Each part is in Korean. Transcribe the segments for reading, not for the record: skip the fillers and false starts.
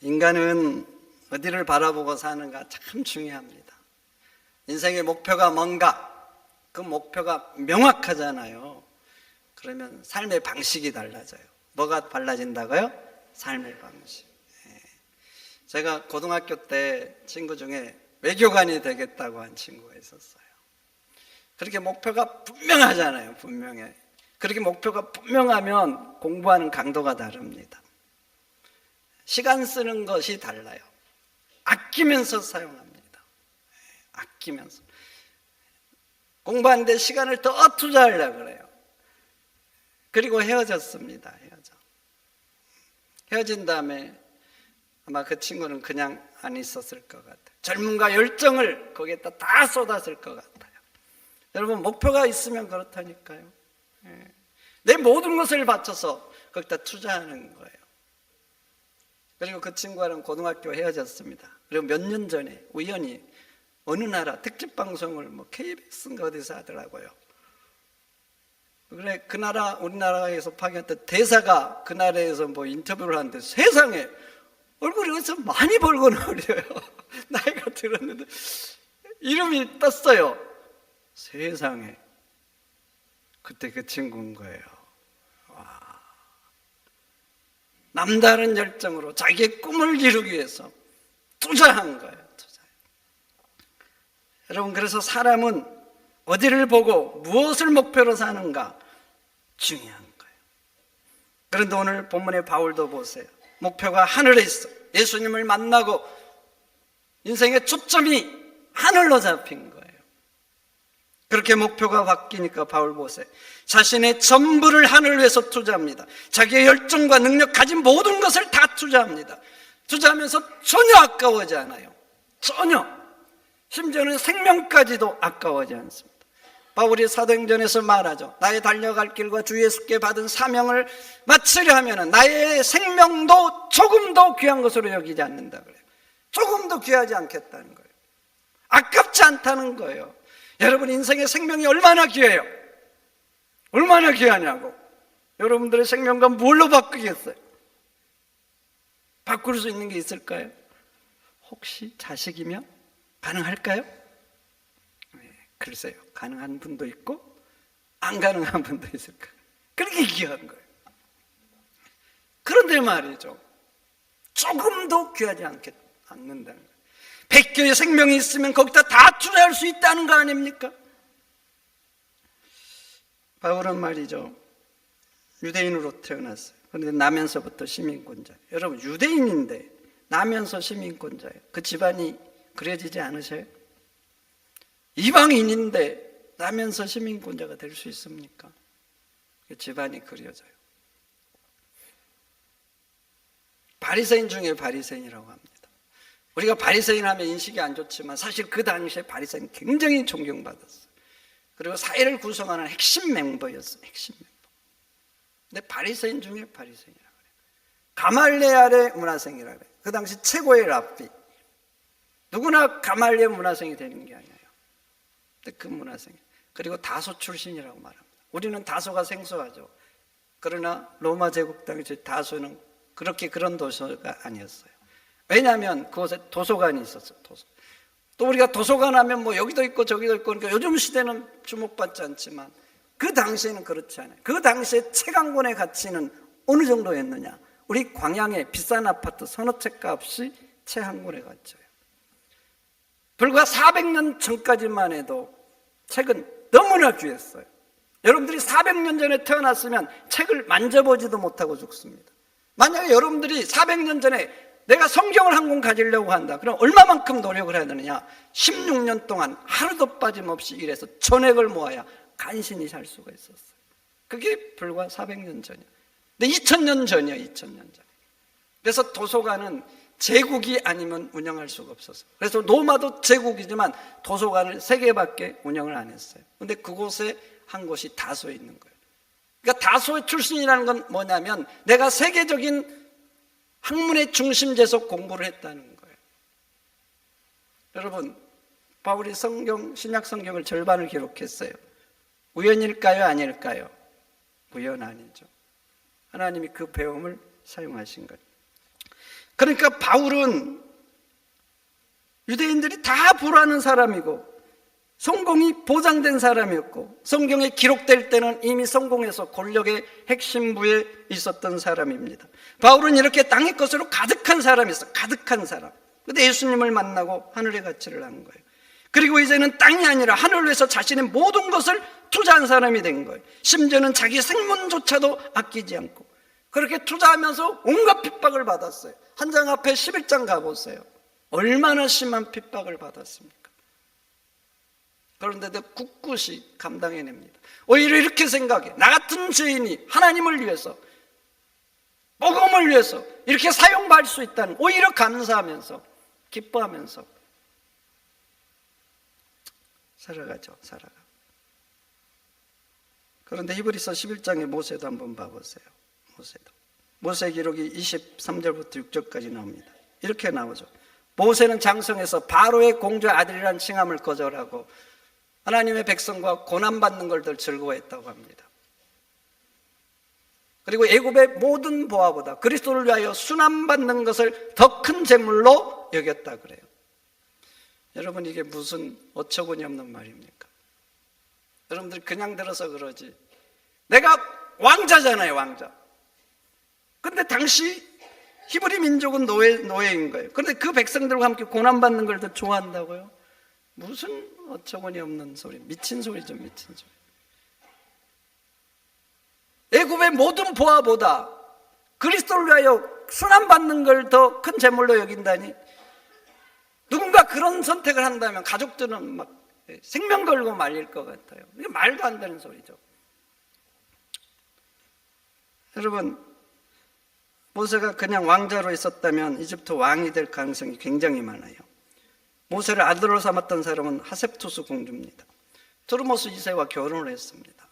인간은 어디를 바라보고 사는가 참 중요합니다. 인생의 목표가 뭔가, 그 목표가 명확하잖아요. 그러면 삶의 방식이 달라져요. 뭐가 달라진다고요? 삶의 방식. 제가 고등학교 때 친구 중에 외교관이 되겠다고 한 친구가 있었어요. 그렇게 목표가 분명하잖아요. 분명해. 그렇게 목표가 분명하면 공부하는 강도가 다릅니다. 시간 쓰는 것이 달라요. 아끼면서 사용합니다. 아끼면서. 공부하는데 시간을 더 투자하려고 그래요. 그리고 헤어졌습니다. 헤어진 다음에 아마 그 친구는 그냥 안 있었을 것 같아요. 젊음과 열정을 거기에다 다 쏟았을 것 같아요. 여러분, 목표가 있으면 그렇다니까요. 내 모든 것을 바쳐서 거기다 투자하는 거예요. 그리고 그 친구와는 고등학교 헤어졌습니다. 그리고 몇 년 전에 우연히 어느 나라 특집방송을 KBS인가 어디서 하더라고요. 그래, 그 나라, 우리나라에서 파견했던 대사가 그 나라에서 인터뷰를 하는데 세상에 얼굴이 어디서 많이 벌거너려요. 나이가 들었는데 이름이 떴어요. 세상에. 그때 그 친구인 거예요. 와. 남다른 열정으로 자기의 꿈을 이루기 위해서 투자한 거예요. 여러분, 그래서 사람은 어디를 보고 무엇을 목표로 사는가 중요한 거예요. 그런데 오늘 본문의 바울도 보세요. 목표가 하늘에 있어. 예수님을 만나고 인생의 초점이 하늘로 잡힌 거예요. 그렇게 목표가 바뀌니까 바울 보세요. 자신의 전부를 하늘을 위해서 투자합니다. 자기의 열정과 능력 가진 모든 것을 다 투자합니다. 투자하면서 전혀 아까워하지 않아요. 전혀. 심지어는 생명까지도 아까워하지 않습니다. 바울이 사도행전에서 말하죠. 나의 달려갈 길과 주 예수께 받은 사명을 마치려 하면 나의 생명도 조금도 귀한 것으로 여기지 않는다 그래요. 조금도 귀하지 않겠다는 거예요. 아깝지 않다는 거예요. 여러분, 인생의 생명이 얼마나 귀해요? 얼마나 귀하냐고. 여러분들의 생명과 뭘로 바꾸겠어요? 바꿀 수 있는 게 있을까요? 혹시 자식이면 가능할까요? 글쎄요. 가능한 분도 있고 안 가능한 분도 있을 거예요. 그렇게 귀한 거예요. 그런데 말이죠, 조금도 귀하지 않는다는 거예요. 100개의 생명이 있으면 거기다 다 투자할 수 있다는 거 아닙니까? 바울은 말이죠, 유대인으로 태어났어요. 그런데 나면서부터 시민권자. 여러분, 유대인인데 나면서 시민권자예요. 그 집안이 그려지지 않으세요? 이방인인데 나면서 시민권자가 될 수 있습니까? 그 집안이 그려져요. 바리새인 중에 바리새인이라고 합니다. 우리가 바리새인 하면 인식이 안 좋지만 사실 그 당시에 바리새인 굉장히 존경받았어요. 그리고 사회를 구성하는 핵심 멤버였어요. 핵심 멤버. 근데 바리새인 중에 바리새인이라고 해요. 가말레알의 문화생이라고 해요. 그 당시 최고의 랍비. 누구나 가말리엘 문화생이 되는 게 아니에요. 근데 그 문화생. 그리고 다소 출신이라고 말합니다. 우리는 다소가 생소하죠. 그러나 로마 제국 당시 다소는 그런 도서가 아니었어요. 왜냐하면 그곳에 도서관이 있었어요. 또 우리가 도서관 하면 여기도 있고 저기도 있고, 그러니까 요즘 시대는 주목받지 않지만 그 당시에는 그렇지 않아요. 그 당시에 책 한 권의 가치는 어느 정도였느냐? 우리 광양의 비싼 아파트 서너 채 값이 책 한 권의 가치예요. 불과 400년 전까지만 해도 책은 너무나 귀했어요. 여러분들이 400년 전에 태어났으면 책을 만져보지도 못하고 죽습니다. 만약에 여러분들이 400년 전에 내가 성경을 한 권 가지려고 한다. 그럼 얼마만큼 노력을 해야 되느냐? 16년 동안 하루도 빠짐없이 일해서 전액을 모아야 간신히 살 수가 있었어요. 그게 불과 400년 전이에요. 근데 2000년 전이에요. 2000년 전. 그래서 도서관은 제국이 아니면 운영할 수가 없었어요. 그래서 로마도 제국이지만 도서관을 3개밖에 운영을 안 했어요. 근데 그곳에 한 곳이 다소에 있는 거예요. 그러니까 다소의 출신이라는 건 뭐냐면 내가 세계적인 학문의 중심지에서 공부를 했다는 거예요. 여러분, 바울이 신약 성경을 절반을 기록했어요. 우연일까요? 아닐까요? 우연 아니죠. 하나님이 그 배움을 사용하신 거예요. 그러니까 바울은 유대인들이 다 보라는 사람이고 성공이 보장된 사람이었고 성경에 기록될 때는 이미 성공해서 권력의 핵심부에 있었던 사람입니다. 바울은 이렇게 땅의 것으로 가득한 사람이었어요. 가득한 사람. 근데 예수님을 만나고 하늘의 가치를 한 거예요. 그리고 이제는 땅이 아니라 하늘을 위해서 자신의 모든 것을 투자한 사람이 된 거예요. 심지어는 자기 생문조차도 아끼지 않고 그렇게 투자하면서 온갖 핍박을 받았어요. 한 장 앞에 11장 가보세요. 얼마나 심한 핍박을 받았습니까? 그런데도 굳굳이 감당해냅니다. 오히려 이렇게 생각해. 나 같은 죄인이 하나님을 위해서, 복음을 위해서 이렇게 사용받을 수 있다는, 오히려 감사하면서 기뻐하면서 살아가죠. 살아가. 그런데 히브리서 11장의 모세도 한번 봐보세요. 모세 기록이 23절부터 6절까지 나옵니다. 이렇게 나오죠. 모세는 장성해서 바로의 공주의 아들이라는 칭함을 거절하고 하나님의 백성과 고난받는 걸 더 즐거워했다고 합니다. 그리고 애굽의 모든 보화보다 그리스도를 위하여 순환받는 것을 더 큰 재물로 여겼다 그래요. 여러분, 이게 무슨 어처구니 없는 말입니까? 여러분들 그냥 들어서 그러지. 내가 왕자잖아요, 왕자. 근데 당시 히브리 민족은 노예인 거예요. 그런데 그 백성들과 함께 고난받는 걸 더 좋아한다고요? 무슨 어처구니 없는 소리, 미친 소리죠, 미친 소리. 애굽의 모든 보화보다 그리스도를 위하여 순환받는 걸 더 큰 재물로 여긴다니, 누군가 그런 선택을 한다면 가족들은 막 생명 걸고 말릴 것 같아요. 이게 말도 안 되는 소리죠. 여러분, 모세가 그냥 왕자로 있었다면 이집트 왕이 될 가능성이 굉장히 많아요. 모세를 아들로 삼았던 사람은 하셉투스 공주입니다. 두르모스 2세와 결혼을 했습니다.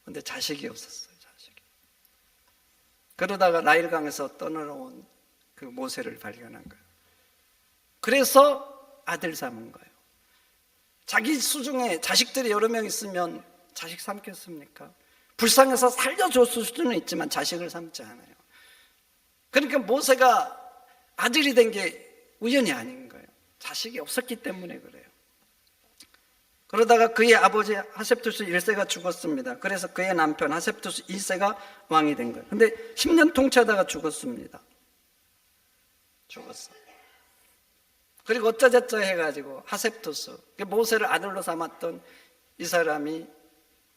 그런데 자식이 없었어요. 자식이. 그러다가 나일강에서 떠나온 그 모세를 발견한 거예요. 그래서 아들 삼은 거예요. 자기 수중에 자식들이 여러 명 있으면 자식 삼겠습니까? 불쌍해서 살려줬을 수는 있지만 자식을 삼지 않아요. 그러니까 모세가 아들이 된 게 우연이 아닌 거예요. 자식이 없었기 때문에 그래요. 그러다가 그의 아버지 하셉투스 1세가 죽었습니다. 그래서 그의 남편 하셉투스 2세가 왕이 된 거예요. 근데 10년 통치하다가 죽었습니다. 죽었어. 그리고 어쩌저쩌 해가지고 하셉투스, 모세를 아들로 삼았던 이 사람이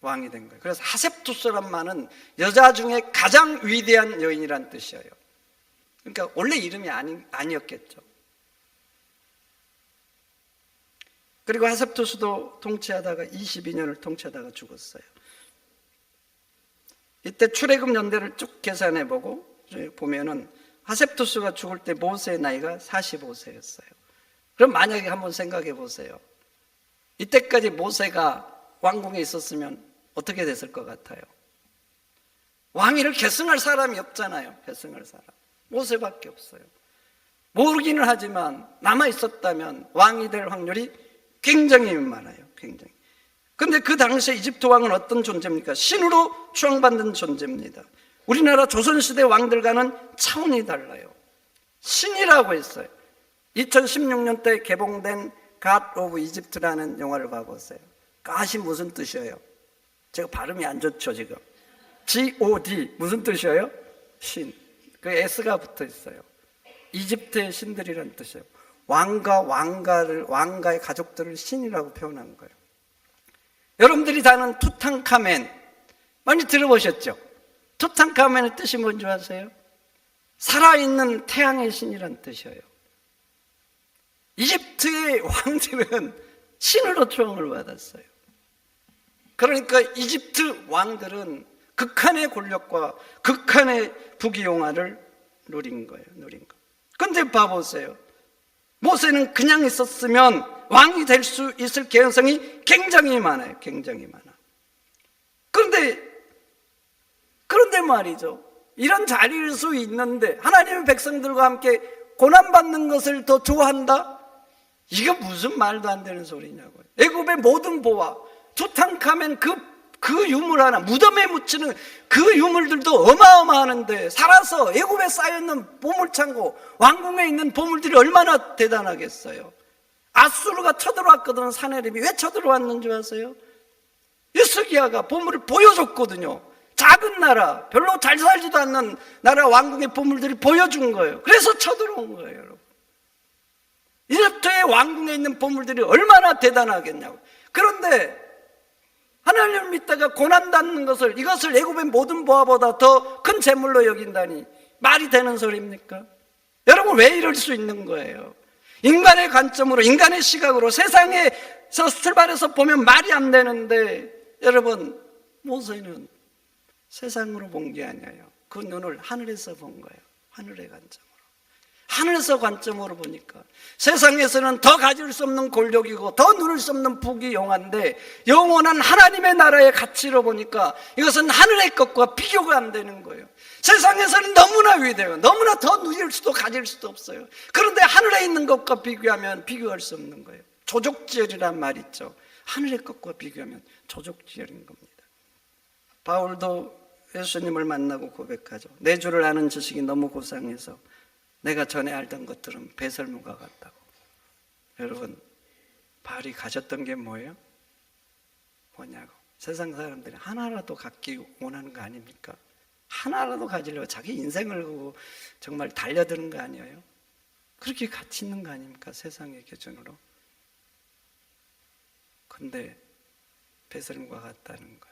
왕이 된 거예요. 그래서 하셉투스란 말은 여자 중에 가장 위대한 여인이란 뜻이에요. 그러니까 원래 이름이 아니었겠죠. 그리고 하셉투스도 통치하다가 22년을 통치하다가 죽었어요. 이때 출애굽 연대를 쭉 계산해 보고 보면은 하셉투스가 죽을 때 모세의 나이가 45세였어요. 그럼 만약에 한번 생각해 보세요. 이때까지 모세가 왕궁에 있었으면 어떻게 됐을 것 같아요? 왕위를 계승할 사람이 없잖아요. 계승할 사람. 모세밖에 없어요. 모르기는 하지만 남아 있었다면 왕이 될 확률이 굉장히 많아요. 굉장히. 그런데 그 당시에 이집트 왕은 어떤 존재입니까? 신으로 추앙받는 존재입니다. 우리나라 조선시대 왕들과는 차원이 달라요. 신이라고 했어요. 2016년 때 개봉된 God of Egypt라는 영화를 봐보세요. 갓이 무슨 뜻이에요? 제가 발음이 안 좋죠 지금. G-O-D 무슨 뜻이에요? 신. 그 S가 붙어 있어요. 이집트의 신들이라는 뜻이에요. 왕가의 가족들을 신이라고 표현한 거예요. 여러분들이 다 아는 투탕카멘 많이 들어보셨죠? 투탕카멘의 뜻이 뭔지 아세요? 살아있는 태양의 신이라는 뜻이에요. 이집트의 왕들은 신으로 추앙을 받았어요. 그러니까 이집트 왕들은 극한의 권력과 극한의 부귀영화를 누린 거예요. 그런데 봐보세요. 모세는 그냥 있었으면 왕이 될 수 있을 개연성이 굉장히 많아요. 굉장히 많아. 그런데 말이죠. 이런 자리일 수 있는데 하나님의 백성들과 함께 고난받는 것을 더 좋아한다? 이게 무슨 말도 안 되는 소리냐고요. 애굽의 모든 보화, 투탕카멘 그 그 유물 하나, 무덤에 묻히는 그 유물들도 어마어마하는데 살아서 애굽에 쌓여있는 보물창고, 왕궁에 있는 보물들이 얼마나 대단하겠어요. 아수르가 쳐들어왔거든. 사내립이 왜 쳐들어왔는 줄 아세요? 히스기야가 보물을 보여줬거든요. 작은 나라, 별로 잘 살지도 않는 나라 왕궁의 보물들이 보여준 거예요. 그래서 쳐들어온 거예요, 여러분. 이집트의 왕궁에 있는 보물들이 얼마나 대단하겠냐고. 그런데 하나님을 믿다가 고난받는 것을, 이것을 애굽의 모든 보화보다 더 큰 재물로 여긴다니 말이 되는 소리입니까? 여러분, 왜 이럴 수 있는 거예요? 인간의 관점으로, 인간의 시각으로 세상에서 출발해서 보면 말이 안 되는데, 여러분, 모세는 세상으로 본 게 아니에요. 그 눈을 하늘에서 본 거예요. 하늘의 관점으로. 하늘에서 관점으로 보니까 세상에서는 더 가질 수 없는 골격이고 더 누릴 수 없는 북이 영화인데, 영원한 하나님의 나라의 가치로 보니까 이것은 하늘의 것과 비교가 안 되는 거예요. 세상에서는 너무나 위대해요. 너무나 더 누릴 수도 가질 수도 없어요. 그런데 하늘에 있는 것과 비교하면 비교할 수 없는 거예요. 조족지혈이란 말 있죠. 하늘의 것과 비교하면 조족지혈인 겁니다. 바울도 예수님을 만나고 고백하죠. 내 주를 아는 지식이 너무 고상해서 내가 전에 알던 것들은 배설물과 같다고. 여러분, 바울이 가졌던 게 뭐예요? 뭐냐고. 세상 사람들이 하나라도 갖기 원하는 거 아닙니까? 하나라도 가지려고 자기 인생을 걸고 정말 달려드는 거 아니에요? 그렇게 가치 있는 거 아닙니까? 세상의 기준으로. 근데 배설물과 같다는 거예요.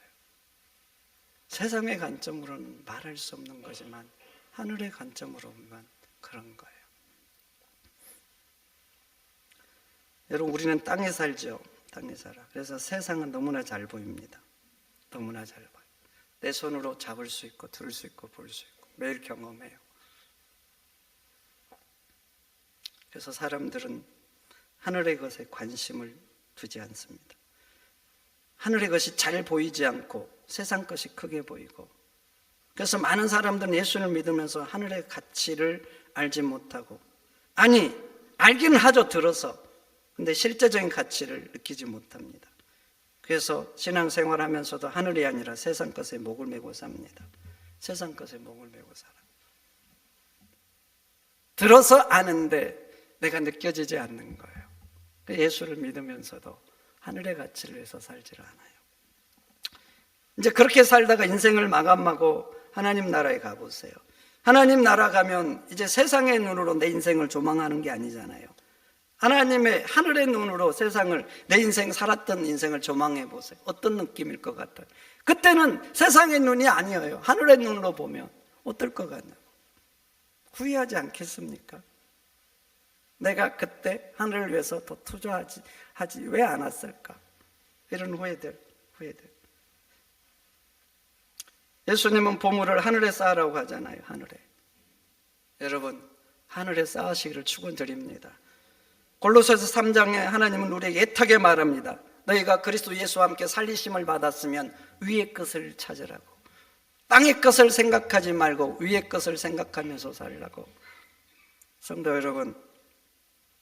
세상의 관점으로는 말할 수 없는 거지만 하늘의 관점으로 보면 그런 거예요. 여러분, 우리는 땅에 살죠. 땅에 살아. 그래서 세상은 너무나 잘 보입니다. 너무나 잘 보여요. 내 손으로 잡을 수 있고 들을 수 있고 볼 수 있고 매일 경험해요. 그래서 사람들은 하늘의 것에 관심을 두지 않습니다. 하늘의 것이 잘 보이지 않고 세상 것이 크게 보이고, 그래서 많은 사람들은 예수를 믿으면서 하늘의 가치를 알지 못하고, 아니 알기는 하죠, 들어서. 근데 실제적인 가치를 느끼지 못합니다. 그래서 신앙생활하면서도 하늘이 아니라 세상 것에 목을 메고 삽니다. 세상 것에 목을 메고 살아. 들어서 아는데 내가 느껴지지 않는 거예요. 예수를 믿으면서도 하늘의 가치를 위해서 살지를 않아요. 이제 그렇게 살다가 인생을 마감하고 하나님 나라에 가보세요. 하나님 나라 가면 이제 세상의 눈으로 내 인생을 조망하는 게 아니잖아요. 하나님의 하늘의 눈으로 세상을, 내 인생 살았던 인생을 조망해 보세요. 어떤 느낌일 것 같아요? 그때는 세상의 눈이 아니에요. 하늘의 눈으로 보면 어떨 것 같나요? 후회하지 않겠습니까? 내가 그때 하늘을 위해서 더 투자하지 왜 안 왔을까? 이런 후회들. 예수님은 보물을 하늘에 쌓으라고 하잖아요. 하늘에. 여러분, 하늘에 쌓으시기를 축원드립니다. 골로새서 3장에 하나님은 우리에게 애타게 말합니다. 너희가 그리스도 예수와 함께 살리심을 받았으면 위의 것을 찾으라고. 땅의 것을 생각하지 말고 위의 것을 생각하면서 살라고. 성도 여러분,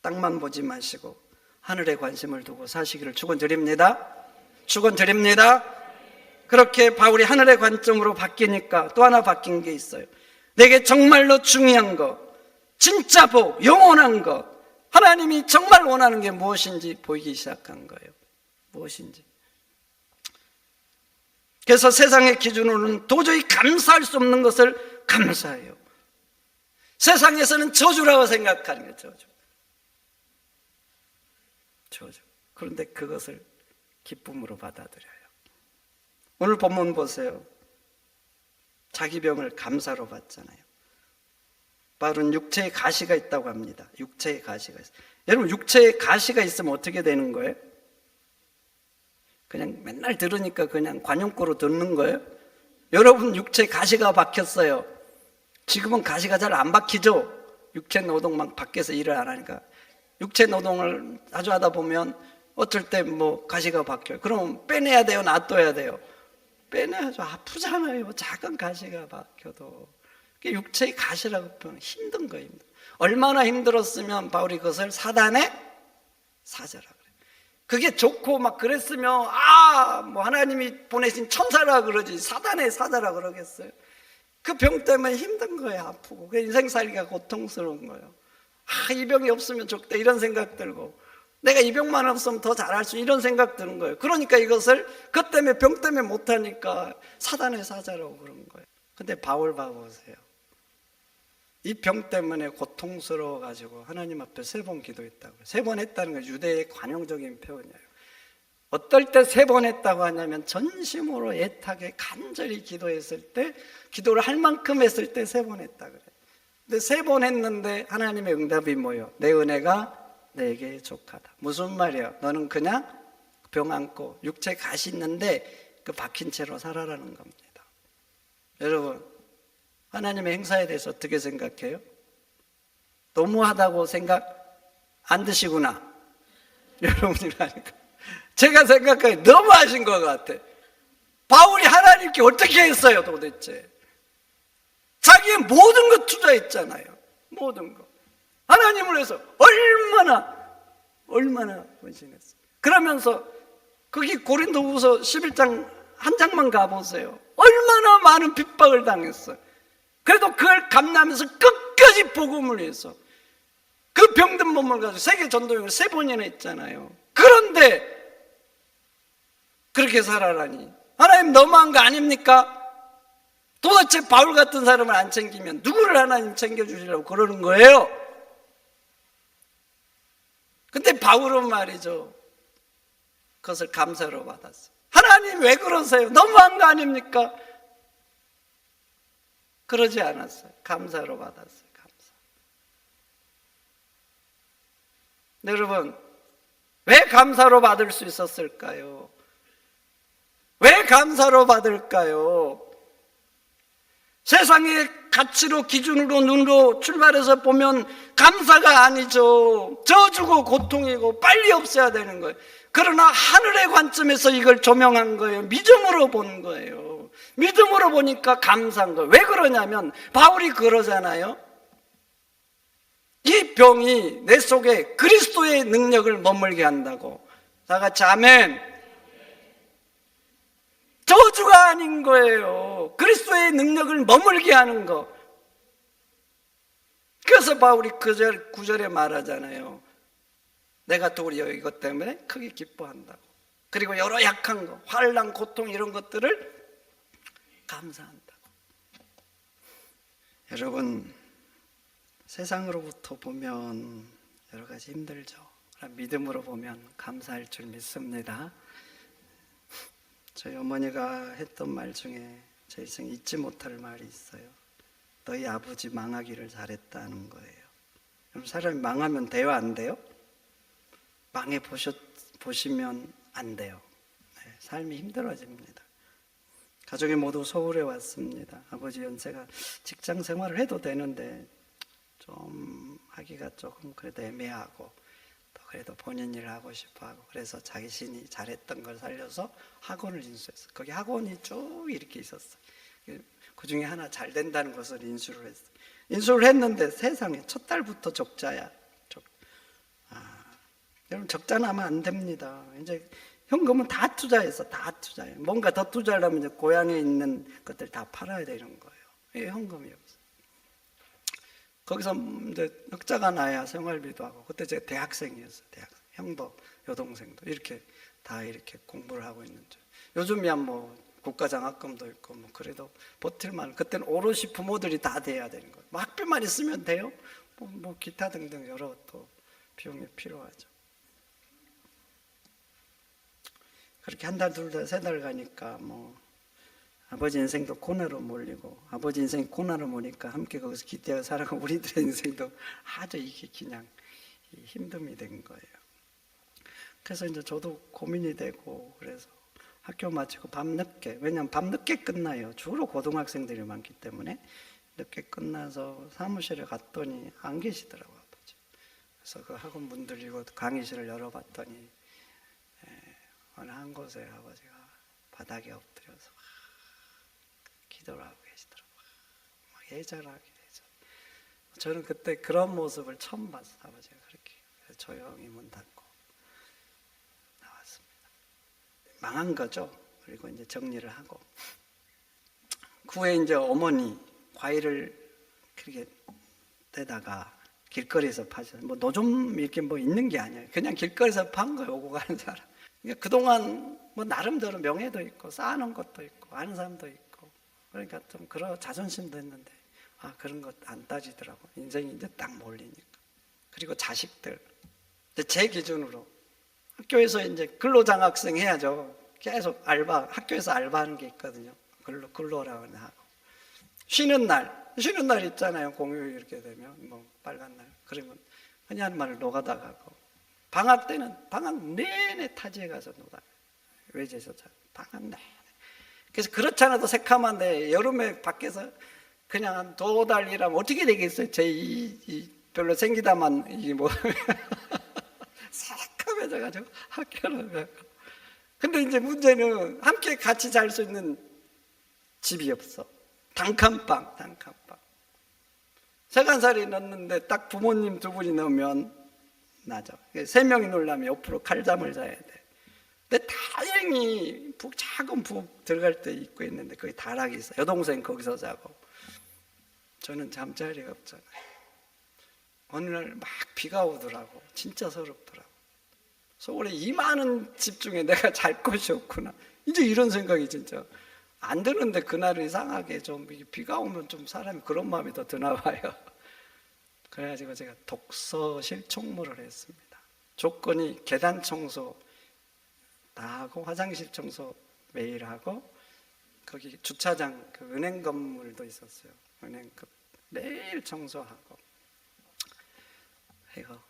땅만 보지 마시고 하늘에 관심을 두고 사시기를 축원드립니다. 축원드립니다. 그렇게 바울이 하늘의 관점으로 바뀌니까 또 하나 바뀐 게 있어요. 내게 정말로 중요한 것, 진짜 복, 영원한 것, 하나님이 정말 원하는 게 무엇인지 보이기 시작한 거예요. 무엇인지. 그래서 세상의 기준으로는 도저히 감사할 수 없는 것을 감사해요. 세상에서는 저주라고 생각하는 거예요. 저주. 그런데 그것을 기쁨으로 받아들여요. 오늘 본문 보세요. 자기 병을 감사로 받잖아요. 바울은 육체에 가시가 있다고 합니다. 육체에 가시가 있어요. 여러분, 육체에 가시가 있으면 어떻게 되는 거예요? 그냥 맨날 들으니까 그냥 관용구로 듣는 거예요? 여러분, 육체에 가시가 박혔어요. 지금은 가시가 잘 안 박히죠? 육체 노동만 밖에서 일을 안 하니까. 육체 노동을 자주 하다 보면 어쩔 때 뭐 가시가 박혀요. 그럼 빼내야 돼요? 놔둬야 돼요? 빼내야죠. 아프잖아요. 작은 가시가 박혀도. 육체의 가시라고 표현, 힘든 거입니다. 얼마나 힘들었으면 바울이 그것을 사단의 사자라고 그래요. 그게 좋고 막 그랬으면 뭐 하나님이 보내신 천사라 그러지 사단의 사자라 그러겠어요? 그 병 때문에 힘든 거예요. 아프고 그 인생 살기가 고통스러운 거예요. 이 병이 없으면 좋겠다 이런 생각 들고, 내가 이 병만 없으면 더 잘할 수 이런 생각 드는 거예요. 그러니까 이것을 그 때문에 병 때문에 못하니까 사단의 사자라고 그런 거예요. 근데 바울 봐보세요. 이 병 때문에 고통스러워 가지고 하나님 앞에 3번 기도했다고요. 3번 했다는 건 유대의 관용적인 표현이에요. 어떨 때 3번 했다고 하냐면 전심으로 애타게 간절히 기도했을 때, 기도를 할 만큼 했을 때 3번 했다 그래요. 근데 3번 했는데 하나님의 응답이 뭐예요? 내 은혜가 내게 족하다. 무슨 말이에요? 너는 그냥 병 안고 육체 가시 있는데 그 박힌 채로 살아라는 겁니다. 여러분, 하나님의 행사에 대해서 어떻게 생각해요? 너무하다고 생각 안 드시구나. 여러분이라니까. 제가 생각하기에 너무하신 것 같아. 바울이 하나님께 어떻게 했어요 도대체? 자기의 모든 거 투자했잖아요. 모든 거. 하나님을 위해서 얼마나 헌신했어요. 그러면서 거기 고린도후서 11장 한 장만 가보세요. 얼마나 많은 핍박을 당했어요. 그래도 그걸 감내하면서 끝까지 복음을 위해서 그 병든 몸을 가지고 세계 전도여행을 3번이나 했잖아요. 그런데 그렇게 살아라니 하나님 너무한 거 아닙니까? 도대체 바울 같은 사람을 안 챙기면 누구를 하나님 챙겨주시려고 그러는 거예요? 근데 바울은 말이죠, 그것을 감사로 받았어요. 하나님 왜 그러세요? 너무한 거 아닙니까? 그러지 않았어요. 감사로 받았어요. 감사. 여러분, 왜 감사로 받을 수 있었을까요? 왜 감사로 받을까요? 세상의 가치로, 기준으로, 눈으로 출발해서 보면 감사가 아니죠. 저주고 고통이고 빨리 없애야 되는 거예요. 그러나 하늘의 관점에서 이걸 조명한 거예요. 믿음으로 본 거예요. 믿음으로 보니까 감사한 거예요. 왜 그러냐면 바울이 그러잖아요. 이 병이 내 속에 그리스도의 능력을 머물게 한다고. 다 같이 아멘. 저주가 아닌 거예요. 그리스도의 능력을 머물게 하는 거. 그래서 바울이 9절에 말하잖아요. 내가 도리어 이것 때문에 크게 기뻐한다고. 그리고 여러 약한 거, 환난, 고통 이런 것들을 감사한다고. 여러분, 세상으로부터 보면 여러 가지 힘들죠. 믿음으로 보면 감사할 줄 믿습니다. 저희 어머니가 했던 말 중에 제 인생 잊지 못할 말이 있어요. 너희 아버지 망하기를 잘했다는 거예요. 그럼 사람이 망하면 돼요, 안 돼요? 망해 보시면 안 돼요. 네, 삶이 힘들어집니다. 가족이 모두 서울에 왔습니다. 아버지 연세가 직장 생활을 해도 되는데 좀 하기가 조금 그래도 애매하고, 또 그래도 본인 일을 하고 싶어 하고, 그래서 자신이 잘했던 걸 살려서 학원을 인수했어요. 거기 학원이 쭉 이렇게 있었어요. 그 중에 하나 잘 된다는 것을 인수를 했어요. 인수를 했는데 세상에 첫 달부터 적자야. 여러분, 적자 나면 안 됩니다. 이제 현금은 다 투자해서 다 투자해요. 뭔가 더 투자하려면 이제 고향에 있는 것들 다 팔아야 되는 거예요. 이게 현금이 없어요. 거기서 이제 적자가 나야 생활비도 하고, 그때 제가 대학생이었어요. 대학생. 형도 여동생도 이렇게 다 이렇게 공부를 하고 있는 줄. 요즘이야 뭐 국가장학금도 있고 뭐 그래도 버틸만. 그때는 오롯이 부모들이 다 돼야 되는 거예요. 뭐 학비만 있으면 돼요. 뭐 기타 등등 여러 또 비용이 필요하죠. 그렇게 한 달, 둘 달, 3달 가니까 뭐 아버지 인생도 코너로 몰리고, 아버지 인생이 코너로 모니까 함께 거기서 기대어 살아가고, 우리들의 인생도 아주 이게 그냥 힘듦이 된 거예요. 그래서 이제 저도 고민이 되고, 그래서 학교 마치고 밤늦게, 왜냐하면 밤늦게 끝나요. 주로 고등학생들이 많기 때문에 늦게 끝나서 사무실에 갔더니 안 계시더라고요, 아버지. 그래서 그 학원 문 들리고 강의실을 열어봤더니 어느 한 곳에 아버지가 바닥에 엎드려서 기도를 하고 계시더라고요. 막 예절하게 되죠. 저는 그때 그런 모습을 처음 봤어요. 아버지가 그렇게 조용히 문 닫고 망한 거죠. 그리고 이제 정리를 하고 그 후에 이제 어머니 과일을 그렇게 떼다가 길거리에서 파죠. 뭐 노점 이렇게 뭐 있는 게 아니에요. 그냥 길거리에서 판 거예요. 오고 가는 사람. 그러니까 그동안 뭐 나름대로 명예도 있고 쌓아놓은 것도 있고 아는 사람도 있고 그러니까 좀 그런 자존심도 있는데 그런 것 안 따지더라고. 인생이 이제 딱 몰리니까. 그리고 자식들. 제 기준으로 학교에서 이제 근로장학생 해야죠. 계속 학교에서 알바하는 게 있거든요. 근로라고 하고. 쉬는 날 있잖아요. 공휴일 이렇게 되면 뭐 빨간 날 그러면 그냥 말 노가다 가고 방학 때는 방학 내내 타지에 가서 놀아요. 외지에서 방학 내내. 그래서 그렇지 않아도 새카만데 여름에 밖에서 그냥 한 2달 일하면 어떻게 되겠어요? 별로 생기다만 이게 뭐 새카매져가지고 학교를 가고. 근데 이제 문제는 함께 같이 잘 수 있는 집이 없어. 단칸방. 세간살이 넣는데 딱 부모님 2분이 넣으면 나죠. 3명이 놀려면 옆으로 칼잠을 자야 돼. 근데 다행히 작은 북 들어갈 때 입고 있는데 거기 다락이 있어. 여동생 거기서 자고. 저는 잠자리가 없잖아요. 어느 날 막 비가 오더라고. 진짜 서럽더라고. 서울에 이 많은 집 중에 내가 잘 곳이 없구나. 이제 이런 생각이 진짜 안 드는데 그날은 이상하게 좀 비가 오면 좀 사람이 그런 마음이 더 드나 봐요. 그래가지고 제가 독서실 총무를 했습니다. 조건이 계단 청소 다 하고 화장실 청소 매일 하고 거기 주차장 그 은행 건물도 있었어요. 은행 매일 청소하고 이거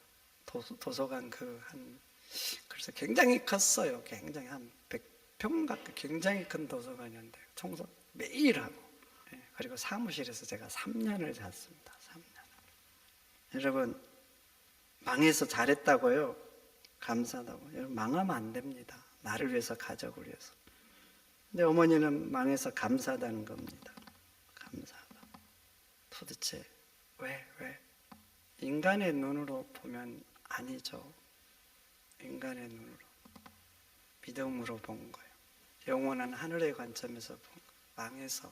도서관 그래서 굉장히 컸어요. 굉장히 한 100평 가까이 굉장히 큰 도서관이었는데 청소 매일 하고 그리고 사무실에서 제가 3년을 잤습니다. 3년. 여러분 망해서 잘했다고요? 감사하다고. 여러분 망하면 안 됩니다. 나를 위해서 가족을 위해서. 근데 어머니는 망해서 감사하다는 겁니다. 감사하다. 도대체 왜? 인간의 눈으로 보면 아니죠. 인간의 눈으로 믿음으로 본 거예요. 영원한 하늘의 관점에서 본 거예요. 망해서.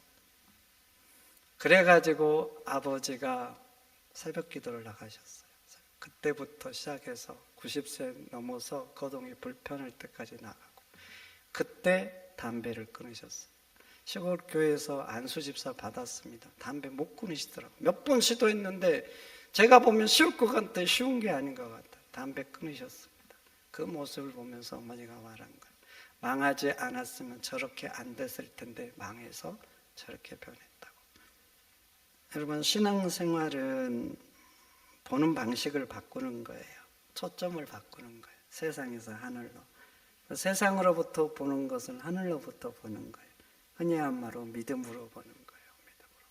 그래가지고 아버지가 새벽 기도를 나가셨어요. 그때부터 시작해서 90세 넘어서 거동이 불편할 때까지 나가고 그때 담배를 끊으셨어요. 시골 교회에서 안수집사 받았습니다. 담배 못 끊으시더라고요. 몇 번 시도했는데 제가 보면 쉬울 것 같아. 쉬운 게 아닌 것 같아요. 담배 끊으셨습니다. 그 모습을 보면서 어머니가 말한 거예요. 망하지 않았으면 저렇게 안 됐을 텐데 망해서 저렇게 변했다고. 여러분 신앙생활은 보는 방식을 바꾸는 거예요. 초점을 바꾸는 거예요. 세상에서 하늘로. 세상으로부터 보는 것은 하늘로부터 보는 거예요. 흔히 한 말로 믿음으로 보는 거예요. 믿음으로.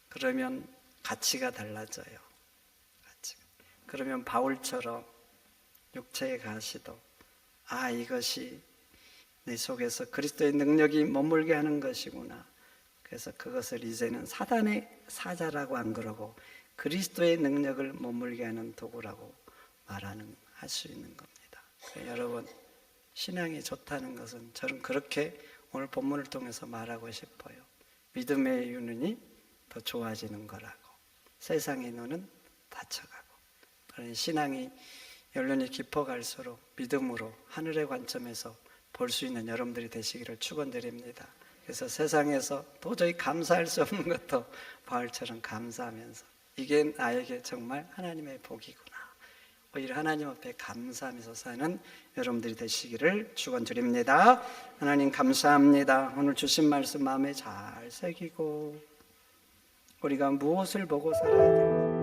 그러면 가치가 달라져요. 그러면 바울처럼 육체의 가시도 이것이 내 속에서 그리스도의 능력이 머물게 하는 것이구나. 그래서 그것을 이제는 사단의 사자라고 안 그러고 그리스도의 능력을 머물게 하는 도구라고 할 수 있는 겁니다. 여러분 신앙이 좋다는 것은 저는 그렇게 오늘 본문을 통해서 말하고 싶어요. 믿음의 눈이 더 좋아지는 거라고. 세상의 눈은 닫혀가고. 그러니 신앙이 연륜이 깊어갈수록 믿음으로 하늘의 관점에서 볼 수 있는 여러분들이 되시기를 축원드립니다. 그래서 세상에서 도저히 감사할 수 없는 것도 바울처럼 감사하면서 이게 나에게 정말 하나님의 복이구나. 오히려 하나님 앞에 감사하면서 사는 여러분들이 되시기를 축원드립니다. 하나님 감사합니다. 오늘 주신 말씀 마음에 잘 새기고 우리가 무엇을 보고 살아야 되는지